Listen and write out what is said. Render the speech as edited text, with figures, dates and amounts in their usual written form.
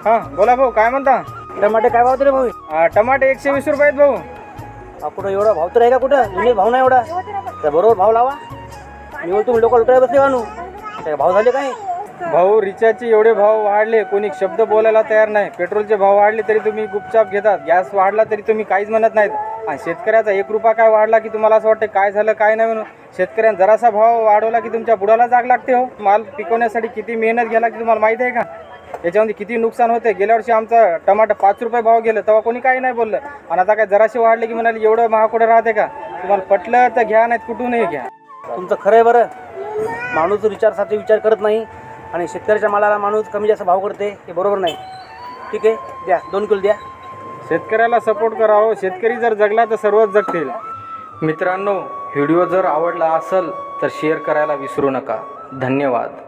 हां बोला भाऊ, काय म्हणता? टमाटे काय भाव रे भाऊ? टमाटे 120 रुपये आहेत भाऊ. कुठं एवढा भाव तर आहे का? कुठं जुने भाव नाही एवढा. तर बरोबर भाव लावा. मी तुम्ही लोक लुटाय बसले आणू काय भाव झाले काय? भाऊ रिचार्जचे एवढे भाव वाढले, कोणी शब्द बोलायला तयार नाही. पेट्रोलचे भाव वाढले तरी तुम्ही गुपचाप घेतात. गॅस वाढला तरी तुम्ही काहीच म्हणत नाहीत. आणि शेतकऱ्याचा 1 रुपया काय वाढला की तुम्हाला असं वाटतं काय झालं काय नाही म्हणून. शेतकऱ्यांना जरासा भाव वाढवला की तुमच्या बुडाला जाग लागते. हो, माल पिकवण्यासाठी किती मेहनत घ्यायला की तुम्हाला माहिती आहे का? याच्यामध्ये किती नुकसान होते. गेल्या वर्षी आमचं टमाटर 5 रुपये भाव गेलं तेव्हा कोणी काही नाही बोललं. आणि आता काय जरासे वाढले की म्हणाले एवढं महाग कुठं राहते का? तुम्हाला पटलं तर घ्या, नाही कुठूनही घ्या. तुमचं खरं आहे बरं. माणूस रिचार्जसाठी विचार करत नाही आणि शेतकऱ्याच्या मालाला माणूस कमी जास्त भाव करते, हे बरोबर नाही. ठीक आहे, द्या 2 किलो द्या. शेतकऱ्याला सपोर्ट करावं. शेतकरी जर जगला तर सर्वच जगतील. मित्रांनो, व्हिडिओ जर आवडला असेल तर शेअर करायला विसरू नका. धन्यवाद.